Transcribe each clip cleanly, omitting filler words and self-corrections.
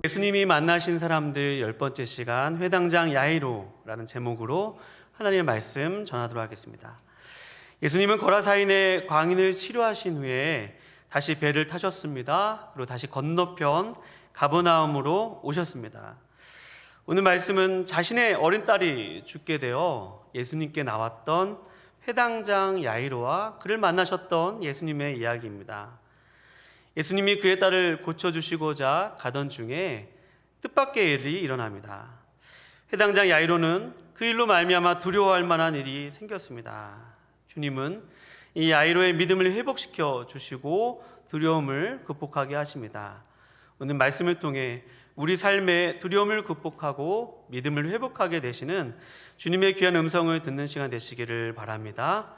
예수님이 만나신 사람들 10번째 시간 회당장 야이로라는 제목으로 하나님의 말씀 전하도록 하겠습니다. 예수님은 거라사인의 광인을 치료하신 후에 다시 배를 타셨습니다. 그리고 다시 건너편 가버나움으로 오셨습니다. 오늘 말씀은 자신의 어린 딸이 죽게 되어 예수님께 나왔던 회당장 야이로와 그를 만나셨던 예수님의 이야기입니다. 예수님이 그의 딸을 고쳐주시고자 가던 중에 뜻밖의 일이 일어납니다. 회당장 야이로는 그 일로 말미암아 두려워할 만한 일이 생겼습니다. 주님은 이 야이로의 믿음을 회복시켜 주시고 두려움을 극복하게 하십니다. 오늘 말씀을 통해 우리 삶의 두려움을 극복하고 믿음을 회복하게 되시는 주님의 귀한 음성을 듣는 시간 되시기를 바랍니다.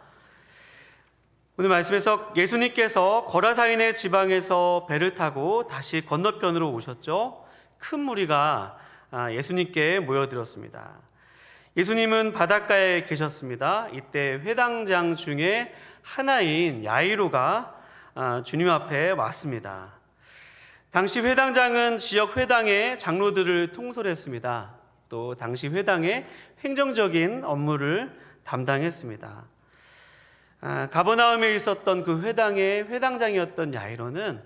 오늘 말씀에서 예수님께서 거라사인의 지방에서 배를 타고 다시 건너편으로 오셨죠. 큰 무리가 예수님께 모여들었습니다. 예수님은 바닷가에 계셨습니다. 이때 회당장 중에 하나인 야이로가 주님 앞에 왔습니다. 당시 회당장은 지역 회당의 장로들을 통솔했습니다. 또 당시 회당의 행정적인 업무를 담당했습니다. 가버나움에 있었던 그 회당의 회당장이었던 야이로는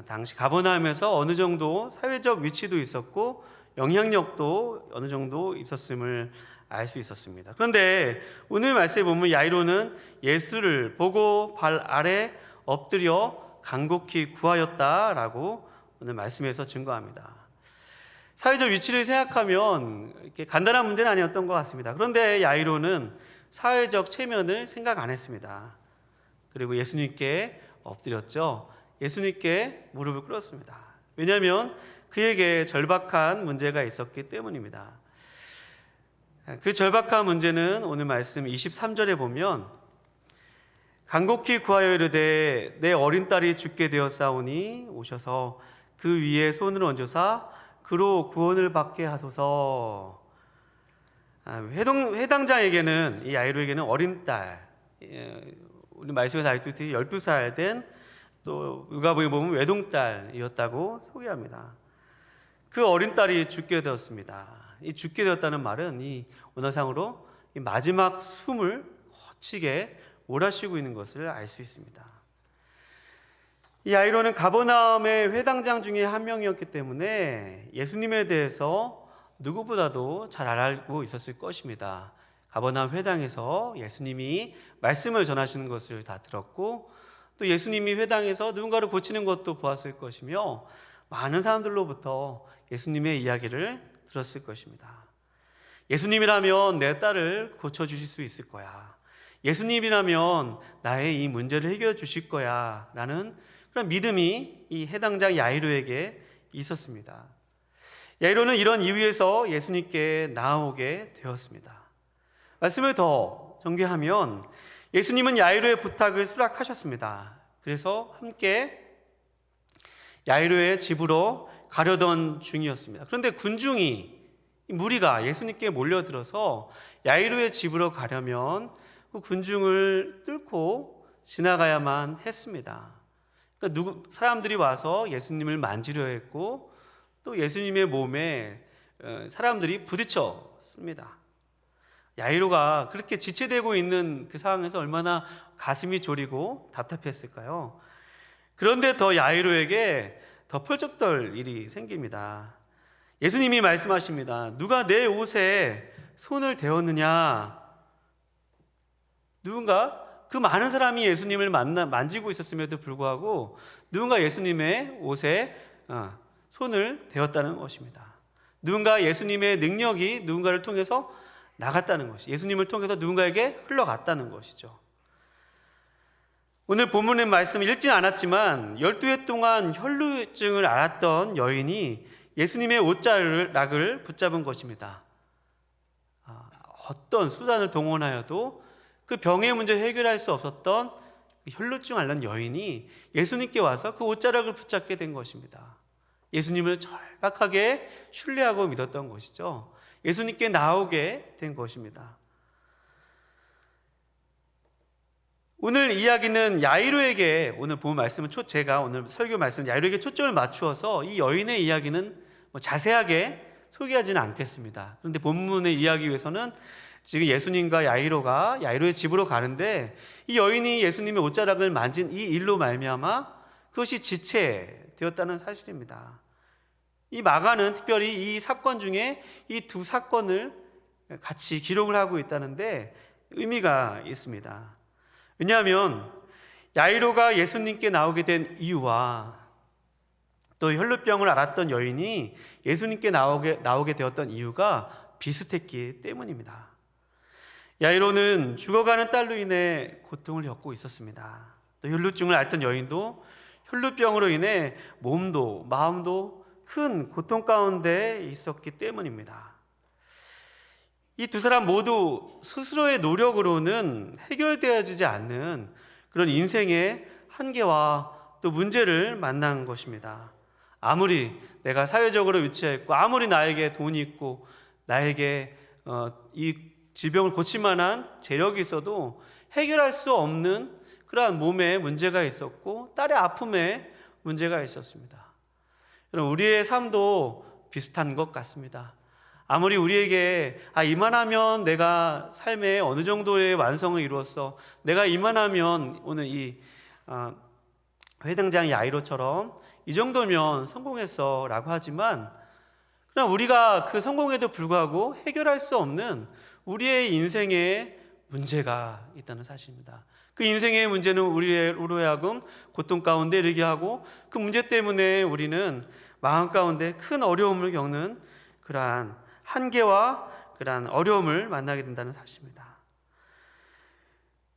당시 가버나움에서 어느 정도 사회적 위치도 있었고 영향력도 어느 정도 있었음을 알 수 있었습니다. 그런데 오늘 말씀에 보면 야이로는 예수를 보고 발 아래 엎드려 간곡히 구하였다라고 오늘 말씀에서 증거합니다. 사회적 위치를 생각하면 이렇게 간단한 문제는 아니었던 것 같습니다. 그런데 야이로는 사회적 체면을 생각 안 했습니다. 그리고 예수님께 엎드렸죠. 예수님께 무릎을 꿇었습니다. 왜냐하면 그에게 절박한 문제가 있었기 때문입니다. 그 절박한 문제는 오늘 말씀 23절에 보면 간곡히 구하여 이르되 내 어린 딸이 죽게 되었사오니 오셔서 그 위에 손을 얹으사 그로 구원을 받게 하소서. 회당장에게는 이 야이로에게는 어린 딸, 우리 말씀에서 알고 있듯이 12살 된 또 누가복음에 보면 외동딸이었다고 소개합니다. 그 어린 딸이 죽게 되었습니다. 이 죽게 되었다는 말은 이 원어상으로 이 마지막 숨을 거치게 몰아쉬고 있는 것을 알 수 있습니다. 이 야이로는 가버나움의 회당장 중에 한 명이었기 때문에 예수님에 대해서 누구보다도 잘 알고 있었을 것입니다. 가버나움 회당에서 예수님이 말씀을 전하시는 것을 다 들었고 또 예수님이 회당에서 누군가를 고치는 것도 보았을 것이며 많은 사람들로부터 예수님의 이야기를 들었을 것입니다. 예수님이라면 내 딸을 고쳐주실 수 있을 거야. 예수님이라면 나의 이 문제를 해결해 주실 거야 라는 그런 믿음이 이 해당장 야이로에게 있었습니다. 야이로는 이런 이유에서 예수님께 나아오게 되었습니다. 말씀을 더 전개하면 예수님은 야이로의 부탁을 수락하셨습니다. 그래서 함께 야이로의 집으로 가려던 중이었습니다. 그런데 군중이 무리가 예수님께 몰려들어서 야이로의 집으로 가려면 그 군중을 뚫고 지나가야만 했습니다. 그러니까 사람들이 와서 예수님을 만지려 했고 또 예수님의 몸에 사람들이 부딪혔습니다. 야이로가 그렇게 지체되고 있는 그 상황에서 얼마나 가슴이 저리고 답답했을까요? 그런데 더 야이로에게 더 펄쩍떨 일이 생깁니다. 예수님이 말씀하십니다. 누가 내 옷에 손을 대었느냐? 누군가 그 많은 사람이 예수님을 만지고 있었음에도 불구하고 누군가 예수님의 옷에 손을 대었다는 것입니다. 누군가 예수님의 능력이 누군가를 통해서 나갔다는 것이, 예수님을 통해서 누군가에게 흘러갔다는 것이죠. 오늘 본문의 말씀을 읽진 않았지만 12해 동안 혈루증을 앓았던 여인이 예수님의 옷자락을 붙잡은 것입니다. 어떤 수단을 동원하여도 그 병의 문제를 해결할 수 없었던 혈루증 앓는 여인이 예수님께 와서 그 옷자락을 붙잡게 된 것입니다. 예수님을 절박하게 신뢰하고 믿었던 것이죠. 예수님께 나오게 된 것입니다. 오늘 이야기는 야이로에게, 오늘 본 말씀은 제가 오늘 설교 말씀 야이로에게 초점을 맞추어서 이 여인의 이야기는 자세하게 소개하지는 않겠습니다. 그런데 본문을 이해하기 위해서는 지금 예수님과 야이로가 야이로의 집으로 가는데 이 여인이 예수님의 옷자락을 만진 이 일로 말미암아 그것이 지체되었다는 사실입니다. 이 마가는 특별히 이 사건 중에 이 두 사건을 같이 기록을 하고 있다는데 의미가 있습니다. 왜냐하면 야이로가 예수님께 나오게 된 이유와 또 혈루병을 앓았던 여인이 예수님께 나오게 되었던 이유가 비슷했기 때문입니다. 야이로는 죽어가는 딸로 인해 고통을 겪고 있었습니다. 또 혈루증을 앓던 여인도 혈루병으로 인해 몸도 마음도 큰 고통 가운데 있었기 때문입니다. 이 두 사람 모두 스스로의 노력으로는 해결되어지지 않는 그런 인생의 한계와 또 문제를 만난 것입니다. 아무리 내가 사회적으로 위치해 있고 아무리 나에게 돈이 있고 나에게 이 질병을 고칠 만한 재력이 있어도 해결할 수 없는 그러한 몸에 문제가 있었고 딸의 아픔에 문제가 있었습니다. 여러분, 우리의 삶도 비슷한 것 같습니다. 아무리 우리에게 이만하면 내가 삶에 어느 정도의 완성을 이루었어, 내가 이만하면 오늘 이 회당장 야이로처럼 이 정도면 성공했어 라고 하지만 그냥 우리가 그 성공에도 불구하고 해결할 수 없는 우리의 인생에 문제가 있다는 사실입니다. 그 인생의 문제는 우리로 하여금 고통 가운데 이르게 하고 그 문제 때문에 우리는 마음 가운데 큰 어려움을 겪는 그러한 한계와 그러한 어려움을 만나게 된다는 사실입니다.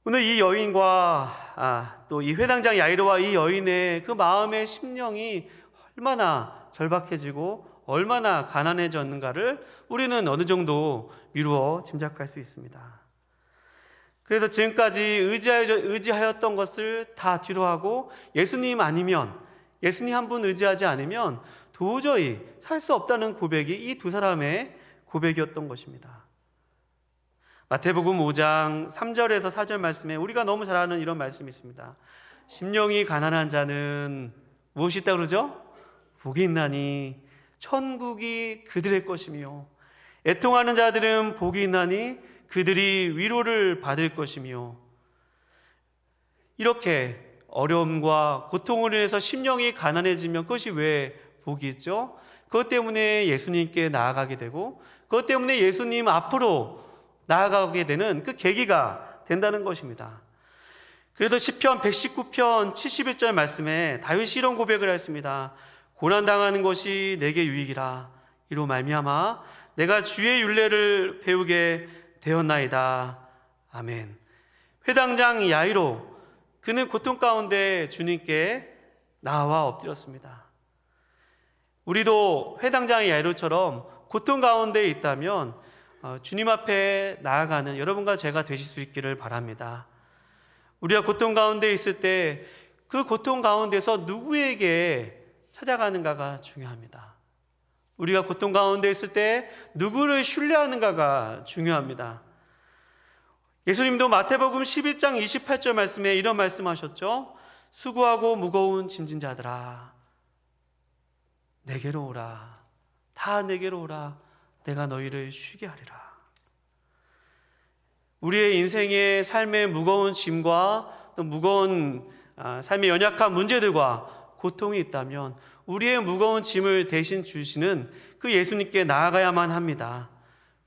오늘 이 여인과 또 이 회당장 야이로와 이 여인의 그 마음의 심령이 얼마나 절박해지고 얼마나 가난해졌는가를 우리는 어느 정도 미루어 짐작할 수 있습니다. 그래서 지금까지 의지하였던 것을 다 뒤로하고 예수님 아니면, 예수님 한 분 의지하지 않으면 도저히 살 수 없다는 고백이 이 두 사람의 고백이었던 것입니다. 마태복음 5장 3절에서 4절 말씀에 우리가 너무 잘 아는 이런 말씀이 있습니다. 심령이 가난한 자는 무엇이 있다고 그러죠? 복이 있나니 천국이 그들의 것이며, 애통하는 자들은 복이 있나니 그들이 위로를 받을 것이며. 이렇게 어려움과 고통으로 인해서 심령이 가난해지면 그것이 왜 복이 있죠? 그것 때문에 예수님께 나아가게 되고 그것 때문에 예수님 앞으로 나아가게 되는 그 계기가 된다는 것입니다. 그래서 시편 119편 71절 말씀에 다윗이 이런 고백을 했습니다. 고난당하는 것이 내게 유익이라. 이로 말미암아 내가 주의 율례를 배우게 되었나이다. 아멘. 회당장 야이로, 그는 고통 가운데 주님께 나와 엎드렸습니다. 우리도 회당장 야이로처럼 고통 가운데 있다면 주님 앞에 나아가는 여러분과 제가 되실 수 있기를 바랍니다. 우리가 고통 가운데 있을 때 그 고통 가운데서 누구에게 찾아가는가가 중요합니다. 우리가 고통 가운데 있을 때 누구를 신뢰하는가가 중요합니다. 예수님도 마태복음 11장 28절 말씀에 이런 말씀하셨죠. 수고하고 무거운 짐진 자들아 내게로 오라. 다 내게로 오라. 내가 너희를 쉬게 하리라. 우리의 인생의 삶의 무거운 짐과 또 무거운 삶의 연약한 문제들과 고통이 있다면 우리의 무거운 짐을 대신 주시는 그 예수님께 나아가야만 합니다.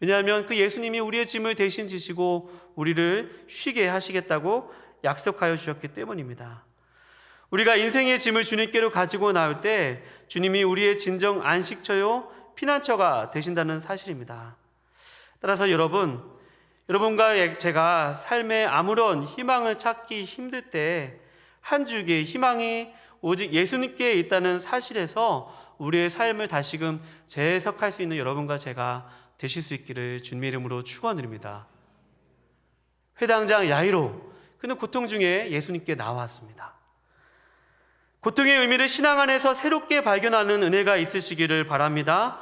왜냐하면 그 예수님이 우리의 짐을 대신 지시고 우리를 쉬게 하시겠다고 약속하여 주셨기 때문입니다. 우리가 인생의 짐을 주님께로 가지고 나올 때 주님이 우리의 진정 안식처요 피난처가 되신다는 사실입니다. 따라서 여러분과 제가 삶에 아무런 희망을 찾기 힘들 때 한 줄기의 희망이 오직 예수님께 있다는 사실에서 우리의 삶을 다시금 재해석할 수 있는 여러분과 제가 되실 수 있기를 주님의 이름으로 축원드립니다. 회당장 야이로, 그는 고통 중에 예수님께 나왔습니다. 고통의 의미를 신앙 안에서 새롭게 발견하는 은혜가 있으시기를 바랍니다.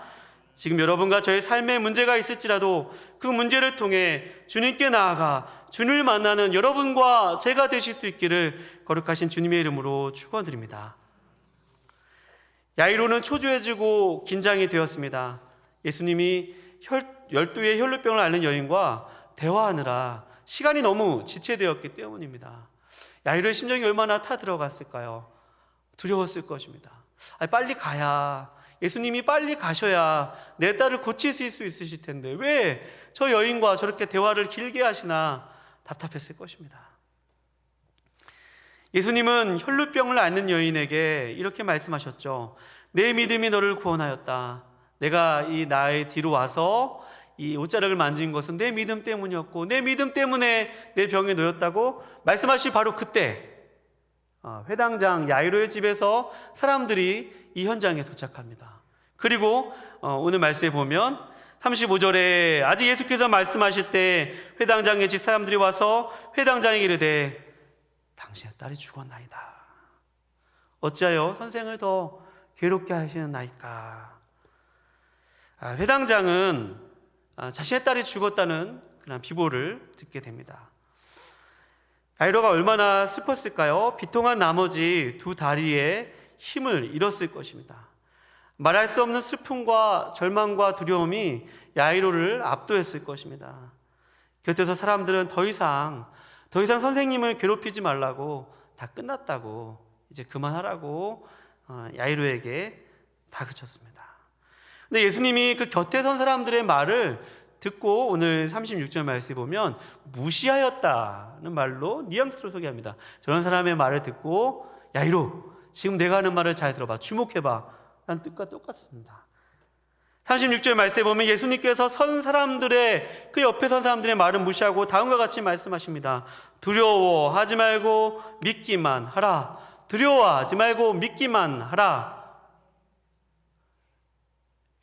지금 여러분과 저의 삶에 문제가 있을지라도 그 문제를 통해 주님께 나아가 주님을 만나는 여러분과 제가 되실 수 있기를 거룩하신 주님의 이름으로 축원드립니다. 야이로는 초조해지고 긴장이 되었습니다. 예수님이 12의 혈루병을 앓는 여인과 대화하느라 시간이 너무 지체되었기 때문입니다. 야이로의 심정이 얼마나 타들어갔을까요? 두려웠을 것입니다. 빨리 가야, 예수님이 빨리 가셔야 내 딸을 고치실 수 있으실 텐데 왜 저 여인과 저렇게 대화를 길게 하시나 답답했을 것입니다. 예수님은 혈루병을 앓는 여인에게 이렇게 말씀하셨죠. 내 믿음이 너를 구원하였다. 내가 이 나의 뒤로 와서 이 옷자락을 만진 것은 내 믿음 때문이었고 내 믿음 때문에 내 병에 놓였다고 말씀하시 바로 그때 회당장 야이로의 집에서 사람들이 이 현장에 도착합니다. 그리고 오늘 말씀에 보면 35절에 아직 예수께서 말씀하실 때 회당장의 집 사람들이 와서 회당장에게 이르되 당신의 딸이 죽었나이다. 어찌하여 선생을 더 괴롭게 하시는 나이까. 회당장은 자신의 딸이 죽었다는 그런 비보를 듣게 됩니다. 야이로가 얼마나 슬펐을까요? 비통한 나머지 두 다리에 힘을 잃었을 것입니다. 말할 수 없는 슬픔과 절망과 두려움이 야이로를 압도했을 것입니다. 곁에서 사람들은 더 이상 선생님을 괴롭히지 말라고, 다 끝났다고, 이제 그만하라고 야이로에게 다그쳤습니다. 근데 예수님이 그 곁에 선 사람들의 말을 듣고 오늘 36절 말씀에 보면 무시하였다는 말로 뉘앙스로 소개합니다. 저런 사람의 말을 듣고 야이로, 지금 내가 하는 말을 잘 들어봐, 주목해봐 라는 뜻과 똑같습니다. 36절 말씀에 보면 예수님께서 그 옆에 선 사람들의 말을 무시하고 다음과 같이 말씀하십니다. 두려워하지 말고 믿기만 하라. 두려워하지 말고 믿기만 하라.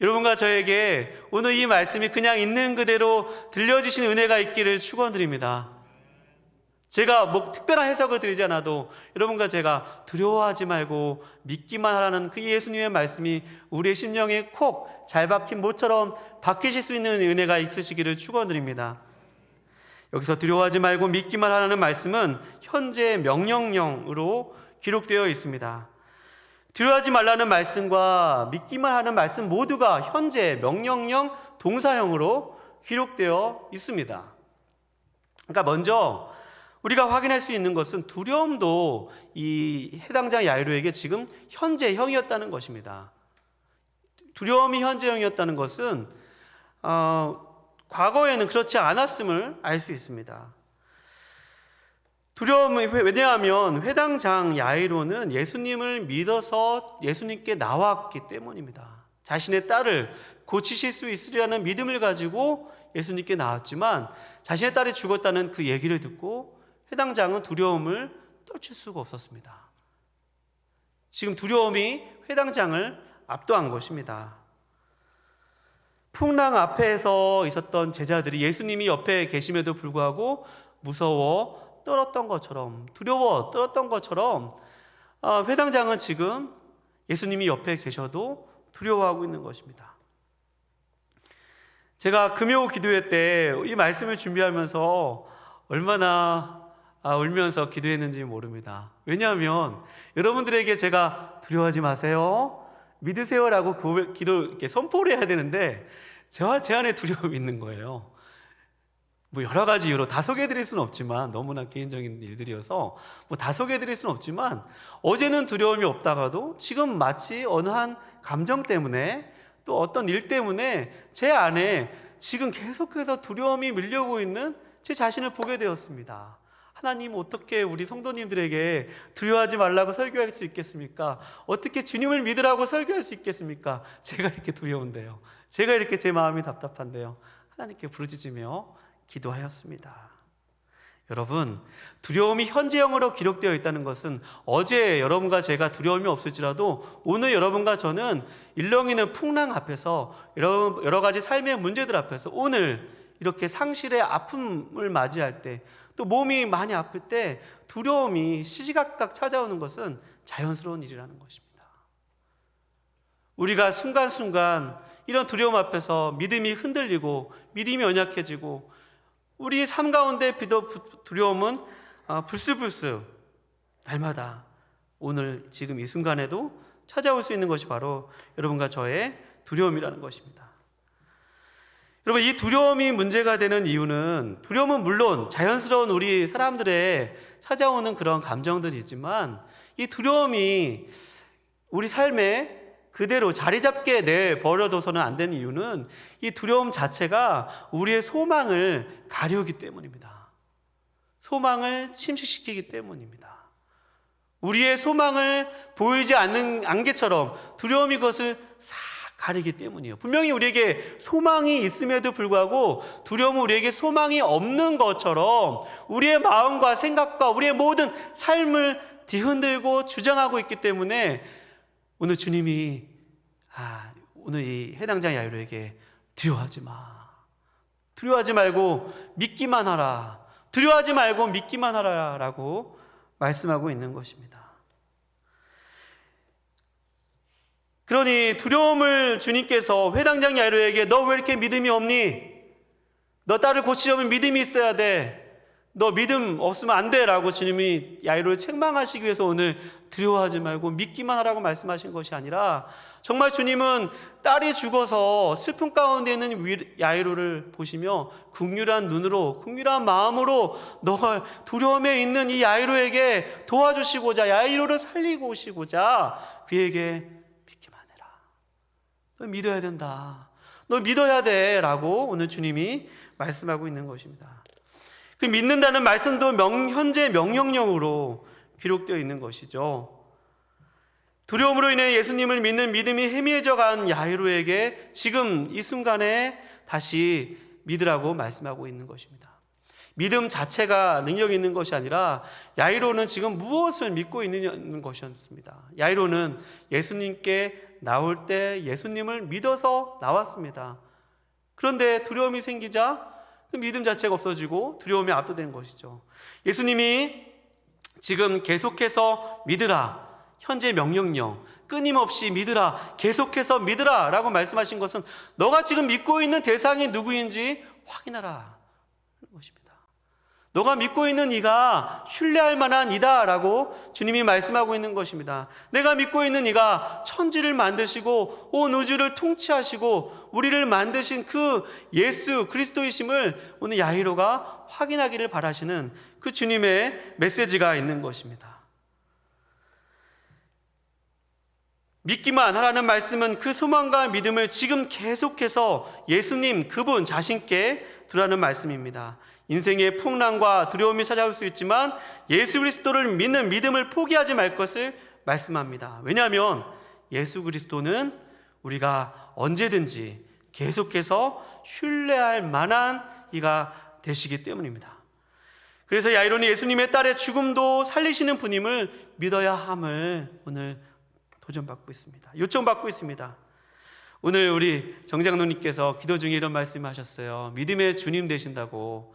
여러분과 저에게 오늘 이 말씀이 그냥 있는 그대로 들려지신 은혜가 있기를 축원드립니다. 제가 특별한 해석을 드리지 않아도 여러분과 제가 두려워하지 말고 믿기만 하라는 그 예수님의 말씀이 우리의 심령에 콕 잘 박힌 못처럼 박히실 수 있는 은혜가 있으시기를 축원드립니다. 여기서 두려워하지 말고 믿기만 하라는 말씀은 현재 명령형으로 기록되어 있습니다. 두려워하지 말라는 말씀과 믿기만 하는 말씀 모두가 현재 명령형 동사형으로 기록되어 있습니다. 그러니까 먼저 우리가 확인할 수 있는 것은 두려움도 이 해당장 야이로에게 지금 현재형이었다는 것입니다. 두려움이 현재형이었다는 것은 과거에는 그렇지 않았음을 알 수 있습니다. 두려움이 왜냐하면 회당장 야이로는 예수님을 믿어서 예수님께 나왔기 때문입니다. 자신의 딸을 고치실 수 있으리라는 믿음을 가지고 예수님께 나왔지만 자신의 딸이 죽었다는 그 얘기를 듣고 회당장은 두려움을 떨칠 수가 없었습니다. 지금 두려움이 회당장을 압도한 것입니다. 풍랑 앞에서 있었던 제자들이 예수님이 옆에 계심에도 불구하고 무서워 떨었던 것처럼, 두려워 떨었던 것처럼 회당장은 지금 예수님이 옆에 계셔도 두려워하고 있는 것입니다. 제가 금요 기도회 때 이 말씀을 준비하면서 얼마나 울면서 기도했는지 모릅니다. 왜냐하면 여러분들에게 제가 두려워하지 마세요, 믿으세요라고 이렇게 선포를 해야 되는데 제 안에 두려움이 있는 거예요. 여러 가지 이유로 다 소개해드릴 수는 없지만, 너무나 개인적인 일들이어서 다 소개해드릴 수는 없지만, 어제는 두려움이 없다가도 지금 마치 어느 한 감정 때문에 또 어떤 일 때문에 제 안에 지금 계속해서 두려움이 밀려오고 있는 제 자신을 보게 되었습니다. 하나님, 어떻게 우리 성도님들에게 두려워하지 말라고 설교할 수 있겠습니까? 어떻게 주님을 믿으라고 설교할 수 있겠습니까? 제가 이렇게 두려운데요, 제가 이렇게 제 마음이 답답한데요, 하나님께 부르짖으며 기도하였습니다. 여러분, 두려움이 현재형으로 기록되어 있다는 것은 어제 여러분과 제가 두려움이 없을지라도 오늘 여러분과 저는 일렁이는 풍랑 앞에서, 여러 가지 삶의 문제들 앞에서 오늘 이렇게 상실의 아픔을 맞이할 때, 또 몸이 많이 아플 때 두려움이 시시각각 찾아오는 것은 자연스러운 일이라는 것입니다. 우리가 순간순간 이런 두려움 앞에서 믿음이 흔들리고 믿음이 연약해지고 우리 삶 가운데 두려움은 불쑥불쑥 날마다 오늘 지금 이 순간에도 찾아올 수 있는 것이 바로 여러분과 저의 두려움이라는 것입니다. 여러분, 이 두려움이 문제가 되는 이유는, 두려움은 물론 자연스러운 우리 사람들의 찾아오는 그런 감정들이지만 이 두려움이 우리 삶에 그대로 자리 잡게 내버려둬서는 안 되는 이유는 이 두려움 자체가 우리의 소망을 가려우기 때문입니다. 소망을 침식시키기 때문입니다. 우리의 소망을 보이지 않는 안개처럼 두려움이 그것을 싹 가리기 때문이에요. 분명히 우리에게 소망이 있음에도 불구하고 두려움은 우리에게 소망이 없는 것처럼 우리의 마음과 생각과 우리의 모든 삶을 뒤흔들고 주장하고 있기 때문에 오늘 주님이 오늘 이 해당장 야이로에게 두려워하지 마, 두려워하지 말고 믿기만 하라, 두려워하지 말고 믿기만 하라 라고 말씀하고 있는 것입니다. 그러니 두려움을 주님께서 회당장 야이로에게 너 왜 이렇게 믿음이 없니? 너 딸을 고치려면 믿음이 있어야 돼. 너 믿음 없으면 안 돼 라고 주님이 야이로를 책망하시기 위해서 오늘 두려워하지 말고 믿기만 하라고 말씀하신 것이 아니라 정말 주님은 딸이 죽어서 슬픔 가운데 있는 야이로를 보시며 긍휼한 눈으로 긍휼한 마음으로 너 두려움에 있는 이 야이로에게 도와주시고자 야이로를 살리고 오시고자 그에게 믿기만 해라. 너 믿어야 된다. 너 믿어야 돼 라고 오늘 주님이 말씀하고 있는 것입니다. 그 믿는다는 말씀도 현재 명령형으로 기록되어 있는 것이죠. 두려움으로 인해 예수님을 믿는 믿음이 희미해져 간 야이로에게 지금 이 순간에 다시 믿으라고 말씀하고 있는 것입니다. 믿음 자체가 능력이 있는 것이 아니라 야이로는 지금 무엇을 믿고 있는 것이었습니다. 야이로는 예수님께 나올 때 예수님을 믿어서 나왔습니다. 그런데 두려움이 생기자 그 믿음 자체가 없어지고 두려움이 압도된 것이죠. 예수님이 지금 계속해서 믿으라, 현재 명령령, 끊임없이 믿으라, 계속해서 믿으라 라고 말씀하신 것은 너가 지금 믿고 있는 대상이 누구인지 확인하라 그런 것입니다. 너가 믿고 있는 이가 신뢰할 만한 이다 라고 주님이 말씀하고 있는 것입니다. 내가 믿고 있는 이가 천지를 만드시고 온 우주를 통치하시고 우리를 만드신 그 예수 그리스도이심을 오늘 야이로가 확인하기를 바라시는 그 주님의 메시지가 있는 것입니다. 믿기만 하라는 말씀은 그 소망과 믿음을 지금 계속해서 예수님 그분 자신께 두라는 말씀입니다. 인생의 풍랑과 두려움이 찾아올 수 있지만 예수 그리스도를 믿는 믿음을 포기하지 말 것을 말씀합니다. 왜냐하면 예수 그리스도는 우리가 언제든지 계속해서 신뢰할 만한 이가 되시기 때문입니다. 그래서 야이로는 예수님의 딸의 죽음도 살리시는 분임을 믿어야 함을 오늘 도전받고 있습니다. 요청받고 있습니다. 오늘 우리 정장로님께서 기도 중에 이런 말씀하셨어요. 믿음의 주님 되신다고.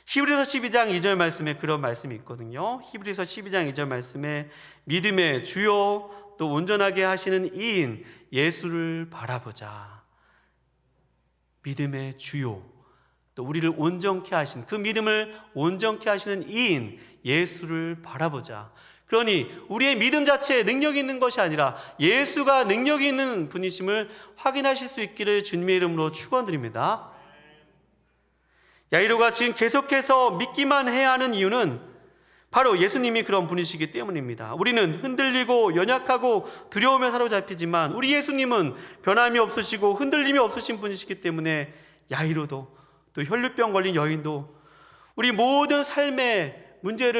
히브리서 12장 2절 말씀에 그런 말씀이 있거든요. 히브리서 12장 2절 말씀에 믿음의 주요 또 온전하게 하시는 이인 예수를 바라보자. 믿음의 주요 또 우리를 온전케 하신 그 믿음을 온전케 하시는 이인 예수를 바라보자. 그러니 우리의 믿음 자체에 능력이 있는 것이 아니라 예수가 능력이 있는 분이심을 확인하실 수 있기를 주님의 이름으로 축원드립니다. 야이로가 지금 계속해서 믿기만 해야 하는 이유는 바로 예수님이 그런 분이시기 때문입니다. 우리는 흔들리고 연약하고 두려움에 사로잡히지만 우리 예수님은 변함이 없으시고 흔들림이 없으신 분이시기 때문에 야이로도 또 혈류병 걸린 여인도 우리 모든 삶의 문제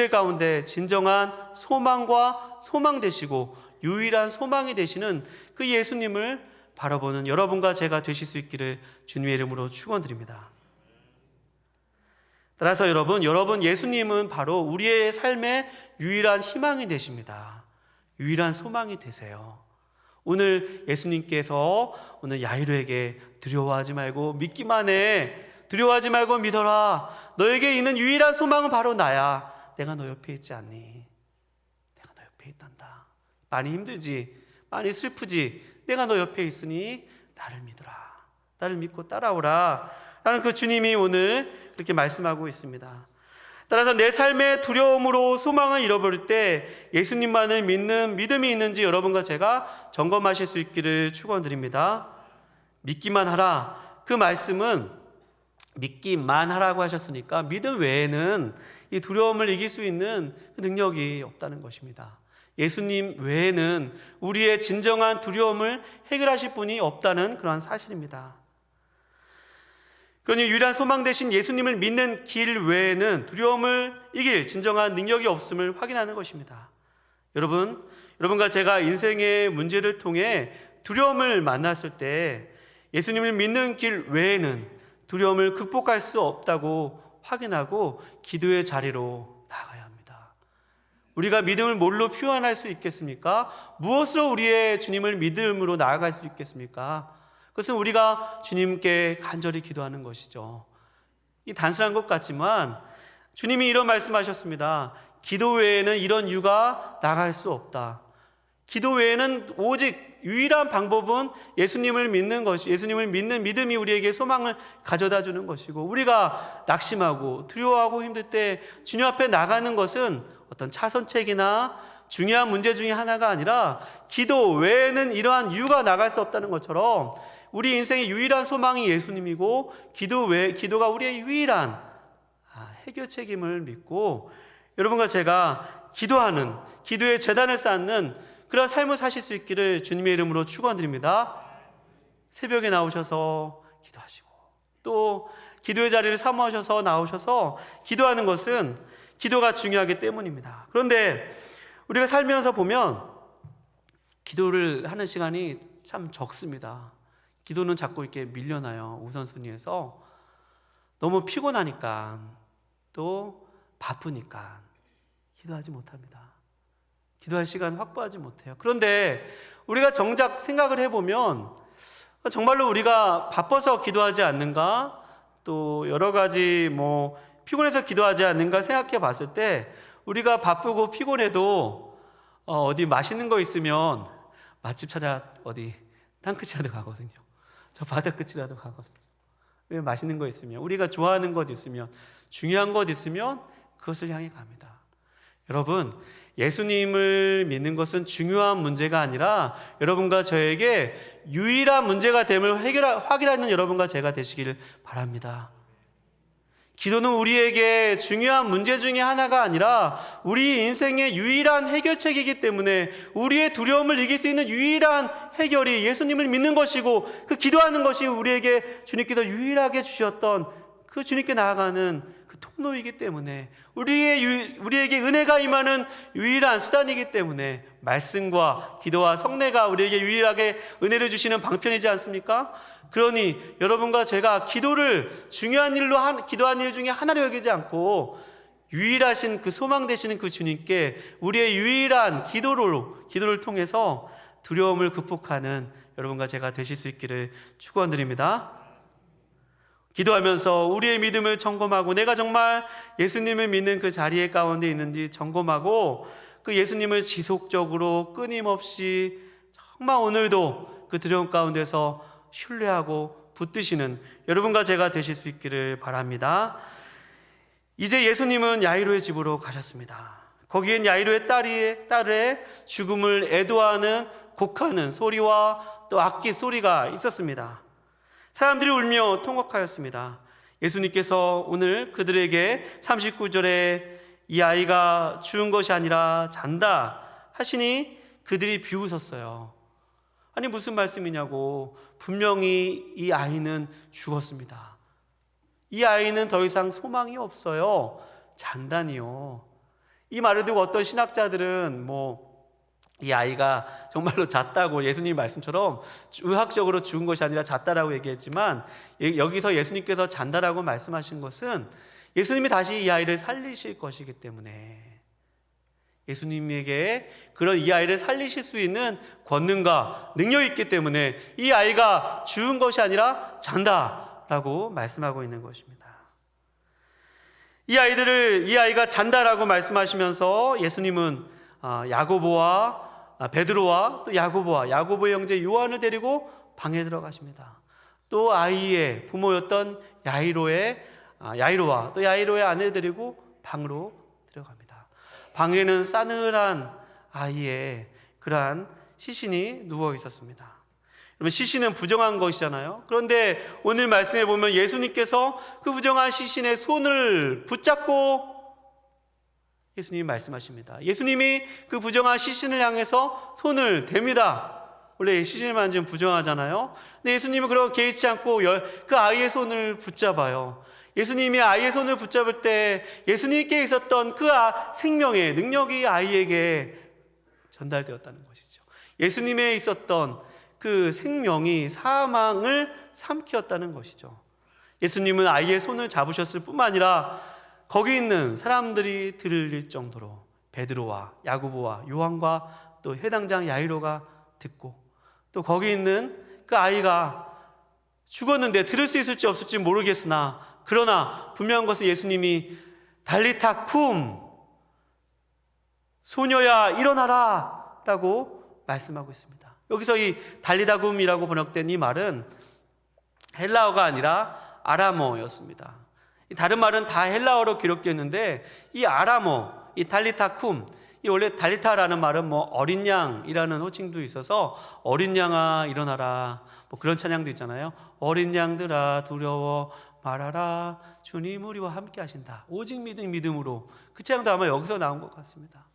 가운데 진정한 소망과 소망 되시고 유일한 소망이 되시는 그 예수님을 바라보는 여러분과 제가 되실 수 있기를 주님의 이름으로 축원드립니다. 따라서 여러분 예수님은 바로 우리의 삶의 유일한 희망이 되십니다. 유일한 소망이 되세요. 오늘 예수님께서 오늘 야이로에게 두려워하지 말고 믿기만 해. 두려워하지 말고 믿어라. 너에게 있는 유일한 소망은 바로 나야. 내가 너 옆에 있지 않니? 내가 너 옆에 있단다. 많이 힘들지, 많이 슬프지, 내가 너 옆에 있으니 나를 믿어라, 나를 믿고 따라오라 라는 그 주님이 오늘 그렇게 말씀하고 있습니다. 따라서 내 삶의 두려움으로 소망을 잃어버릴 때 예수님만을 믿는 믿음이 있는지 여러분과 제가 점검하실 수 있기를 축원드립니다. 믿기만 하라, 그 말씀은 믿기만 하라고 하셨으니까 믿음 외에는 이 두려움을 이길 수 있는 능력이 없다는 것입니다. 예수님 외에는 우리의 진정한 두려움을 해결하실 분이 없다는 그런 사실입니다. 그러니 유일한 소망 되신 예수님을 믿는 길 외에는 두려움을 이길 진정한 능력이 없음을 확인하는 것입니다. 여러분과 제가 인생의 문제를 통해 두려움을 만났을 때 예수님을 믿는 길 외에는 두려움을 극복할 수 없다고 확인하고 기도의 자리로 나아가야 합니다. 우리가 믿음을 뭘로 표현할 수 있겠습니까? 무엇으로 우리의 주님을 믿음으로 나아갈 수 있겠습니까? 그것은 우리가 주님께 간절히 기도하는 것이죠. 이 단순한 것 같지만 주님이 이런 말씀하셨습니다. 기도 외에는 이런 이유가 나갈 수 없다. 기도 외에는 오직 유일한 방법은 예수님을 믿는 것이, 예수님을 믿는 믿음이 우리에게 소망을 가져다 주는 것이고, 우리가 낙심하고 두려워하고 힘들 때 주님 앞에 나가는 것은 어떤 차선책이나 중요한 문제 중에 하나가 아니라 기도 외에는 이러한 이유가 나갈 수 없다는 것처럼 우리 인생의 유일한 소망이 예수님이고 기도가 우리의 유일한 해결책임을 믿고 여러분과 제가 기도하는, 기도의 제단을 쌓는 그런 삶을 사실 수 있기를 주님의 이름으로 축원드립니다. 새벽에 나오셔서 기도하시고 또 기도의 자리를 사모하셔서 나오셔서 기도하는 것은 기도가 중요하기 때문입니다. 그런데 우리가 살면서 보면 기도를 하는 시간이 참 적습니다. 기도는 자꾸 이렇게 밀려나요. 우선순위에서. 너무 피곤하니까 또 바쁘니까 기도하지 못합니다. 기도할 시간 확보하지 못해요. 그런데 우리가 정작 생각을 해보면 정말로 우리가 바빠서 기도하지 않는가, 또 여러 가지 피곤해서 기도하지 않는가 생각해 봤을 때 우리가 바쁘고 피곤해도 어디 맛있는 거 있으면 맛집 찾아 어디 땅끝이라도 가거든요. 저 바다 끝이라도 가거든요. 왜? 맛있는 거 있으면, 우리가 좋아하는 것 있으면, 중요한 것 있으면 그것을 향해 갑니다. 여러분, 예수님을 믿는 것은 중요한 문제가 아니라 여러분과 저에게 유일한 문제가 됨을 확인하는 여러분과 제가 되시기를 바랍니다. 기도는 우리에게 중요한 문제 중에 하나가 아니라 우리 인생의 유일한 해결책이기 때문에 우리의 두려움을 이길 수 있는 유일한 해결이 예수님을 믿는 것이고, 그 기도하는 것이 우리에게 주님께서 유일하게 주셨던 그 주님께 나아가는 그 통로이기 때문에, 우리에게 은혜가 임하는 유일한 수단이기 때문에 말씀과 기도와 성례가 우리에게 유일하게 은혜를 주시는 방편이지 않습니까? 그러니 여러분과 제가 기도를 중요한 일로 기도한 일 중에 하나로 여기지 않고 유일하신 그 소망 되시는 그 주님께 우리의 유일한 기도를 통해서 두려움을 극복하는 여러분과 제가 되실 수 있기를 축원드립니다. 기도하면서 우리의 믿음을 점검하고 내가 정말 예수님을 믿는 그 자리에 가운데 있는지 점검하고 그 예수님을 지속적으로 끊임없이 정말 오늘도 그 두려움 가운데서 신뢰하고 붙드시는 여러분과 제가 되실 수 있기를 바랍니다. 이제 예수님은 야이로의 집으로 가셨습니다. 거기엔 야이로의 딸의 죽음을 애도하는 곡하는 소리와 또 악기 소리가 있었습니다. 사람들이 울며 통곡하였습니다. 예수님께서 오늘 그들에게 39절에 이 아이가 죽은 것이 아니라 잔다 하시니 그들이 비웃었어요. 아니 무슨 말씀이냐고. 분명히 이 아이는 죽었습니다. 이 아이는 더 이상 소망이 없어요. 잔다니요. 이 말을 듣고 어떤 신학자들은 이 아이가 정말로 잤다고, 예수님 말씀처럼 의학적으로 죽은 것이 아니라 잤다라고 얘기했지만, 여기서 예수님께서 잔다라고 말씀하신 것은 예수님이 다시 이 아이를 살리실 것이기 때문에, 예수님에게 그런 이 아이를 살리실 수 있는 권능과 능력이 있기 때문에 이 아이가 죽은 것이 아니라 잔다라고 말씀하고 있는 것입니다. 이 아이가 잔다라고 말씀하시면서 예수님은 야고보와 베드로와 또 야고보의 형제 요한을 데리고 방에 들어가십니다. 또 아이의 부모였던 야이로와 또 야이로의 아내를 데리고 방으로 들어갑니다. 방에는 싸늘한 아이의 그러한 시신이 누워 있었습니다. 여러분, 시신은 부정한 것이잖아요. 그런데 오늘 말씀에 보면 예수님께서 그 부정한 시신의 손을 붙잡고 예수님이 말씀하십니다. 예수님이 그 부정한 시신을 향해서 손을 댑니다. 원래 시신을 만지면 부정하잖아요. 근데 예수님은 그런 개의치 않고 그 아이의 손을 붙잡아요. 예수님이 아이의 손을 붙잡을 때 예수님께 있었던 그 생명의 능력이 아이에게 전달되었다는 것이죠. 예수님에 있었던 그 생명이 사망을 삼키었다는 것이죠. 예수님은 아이의 손을 잡으셨을 뿐만 아니라 거기 있는 사람들이 들을 정도로 베드로와 야고보와 요한과 또 해당장 야이로가 듣고, 또 거기 있는 그 아이가 죽었는데 들을 수 있을지 없을지 모르겠으나, 그러나 분명한 것은 예수님이 달리타 쿰, 소녀야 일어나라 라고 말씀하고 있습니다. 여기서 이 달리타 쿰이라고 번역된 이 말은 헬라어가 아니라 아람어였습니다. 다른 말은 다 헬라어로 기록되었는데 이 아람어, 이 달리타 쿰, 이 원래 달리타라는 말은 어린 양이라는 호칭도 있어서 어린 양아 일어나라, 그런 찬양도 있잖아요. 어린 양들아 두려워 말하라, 주님 우리와 함께 하신다, 오직 믿음으로. 그 찬양도 아마 여기서 나온 것 같습니다.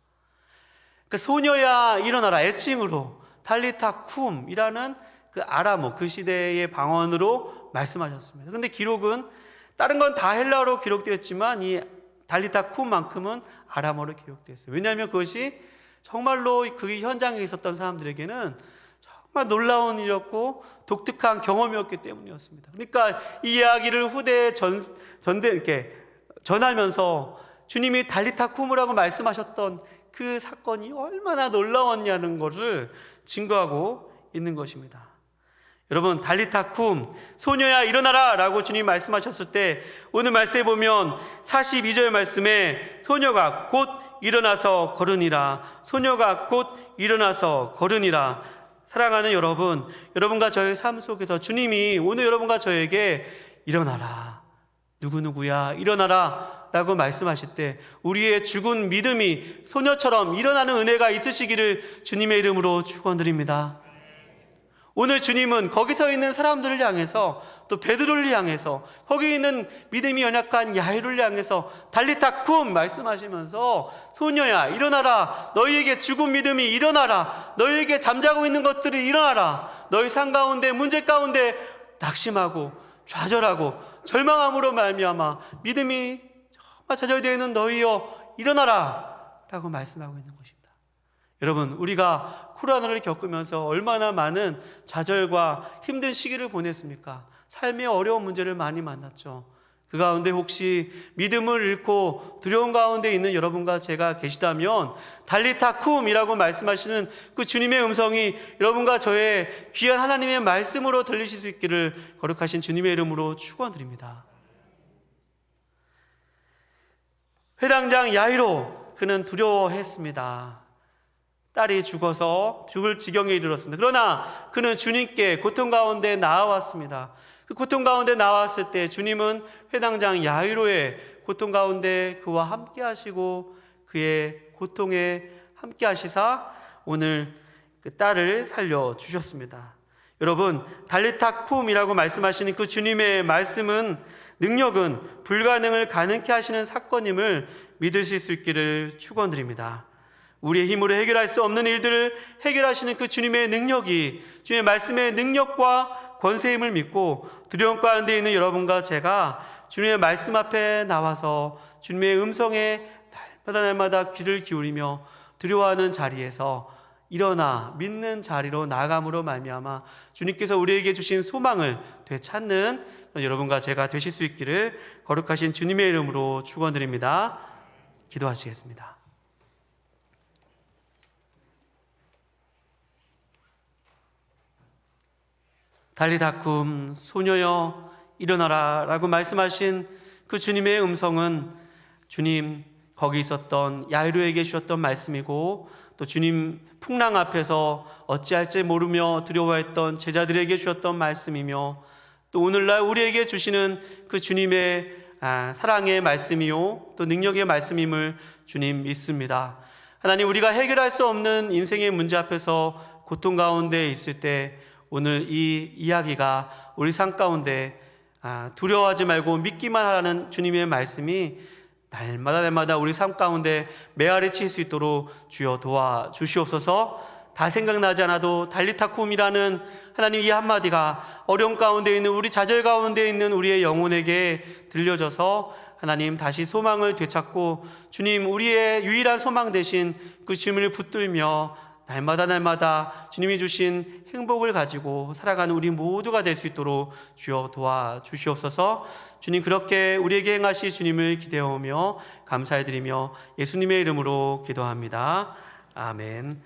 그 소녀야 일어나라 애칭으로 달리타 쿰이라는 그 아람어, 그 시대의 방언으로 말씀하셨습니다. 그런데 기록은 다른 건 다 헬라어로 기록되었지만 이 달리타 쿰만큼은 아람어로 기록되었어요. 왜냐하면 그것이 정말로 그 현장에 있었던 사람들에게는 정말 놀라운 일이었고 독특한 경험이었기 때문이었습니다. 그러니까 이 이야기를 후대에 이렇게 전하면서 주님이 달리타 쿰이라고 말씀하셨던 그 사건이 얼마나 놀라웠냐는 것을 증거하고 있는 것입니다. 여러분, 달리타 쿰, 소녀야 일어나라 라고 주님 말씀하셨을 때 오늘 말씀에 보면 42절 말씀에 소녀가 곧 일어나서 걸으니라, 소녀가 곧 일어나서 걸으니라. 사랑하는 여러분, 여러분과 저의 삶 속에서 주님이 오늘 여러분과 저에게 일어나라, 누구누구야 일어나라 라고 말씀하실 때 우리의 죽은 믿음이 소녀처럼 일어나는 은혜가 있으시기를 주님의 이름으로 축원드립니다. 오늘 주님은 거기 서 있는 사람들을 향해서, 또 베드로를 향해서, 거기 있는 믿음이 연약한 야이로를 향해서 달리타 쿰 말씀하시면서 소녀야 일어나라, 너희에게 죽은 믿음이 일어나라, 너희에게 잠자고 있는 것들이 일어나라, 너희 삶 가운데 문제 가운데 낙심하고 좌절하고 절망함으로 말미암아 믿음이 정말 좌절되어 있는 너희여 일어나라 라고 말씀하고 있는 것입니다. 여러분, 우리가 코로나를 겪으면서 얼마나 많은 좌절과 힘든 시기를 보냈습니까? 삶의 어려운 문제를 많이 만났죠. 그 가운데 혹시 믿음을 잃고 두려움 가운데 있는 여러분과 제가 계시다면 달리타 쿰이라고 말씀하시는 그 주님의 음성이 여러분과 저의 귀한 하나님의 말씀으로 들리실 수 있기를 거룩하신 주님의 이름으로 축원드립니다. 회당장 야이로, 그는 두려워했습니다. 딸이 죽어서 죽을 지경에 이르렀습니다. 그러나 그는 주님께 고통 가운데 나아왔습니다. 그 고통 가운데 나왔을 때 주님은 회당장 야이로의 고통 가운데 그와 함께 하시고 그의 고통에 함께 하시사 오늘 그 딸을 살려주셨습니다. 여러분, 달리타 쿰이라고 말씀하시는 그 주님의 말씀은, 능력은 불가능을 가능케 하시는 사건임을 믿으실 수 있기를 축원드립니다. 우리의 힘으로 해결할 수 없는 일들을 해결하시는 그 주님의 능력이, 주님의 말씀의 능력과 권세임을 믿고 두려움 가운데 있는 여러분과 제가 주님의 말씀 앞에 나와서 주님의 음성에 날마다 귀를 기울이며 두려워하는 자리에서 일어나 믿는 자리로 나아감으로 말미암아 주님께서 우리에게 주신 소망을 되찾는 여러분과 제가 되실 수 있기를 거룩하신 주님의 이름으로 축원드립니다. 기도하시겠습니다. 달리타 쿰, 소녀여 일어나라 라고 말씀하신 그 주님의 음성은 주님 거기 있었던 야이로에게 주셨던 말씀이고 또 주님 풍랑 앞에서 어찌할지 모르며 두려워했던 제자들에게 주셨던 말씀이며, 또 오늘날 우리에게 주시는 그 주님의 사랑의 말씀이요 또 능력의 말씀임을 주님 믿습니다. 하나님, 우리가 해결할 수 없는 인생의 문제 앞에서 고통 가운데 있을 때 오늘 이 이야기가 우리 삶 가운데 두려워하지 말고 믿기만 하라는 주님의 말씀이 날마다 우리 삶 가운데 메아리 칠 수 있도록 주여 도와주시옵소서. 다 생각나지 않아도 달리타쿰이라는 하나님 이 한마디가 어려움 가운데 있는 우리 좌절 가운데 있는 우리의 영혼에게 들려져서 하나님 다시 소망을 되찾고 주님 우리의 유일한 소망 되신 그 주님을 붙들며 날마다 주님이 주신 행복을 가지고 살아가는 우리 모두가 될 수 있도록 주여 도와주시옵소서. 주님 그렇게 우리에게 행하실 주님을 기대하며 감사해드리며 예수님의 이름으로 기도합니다. 아멘.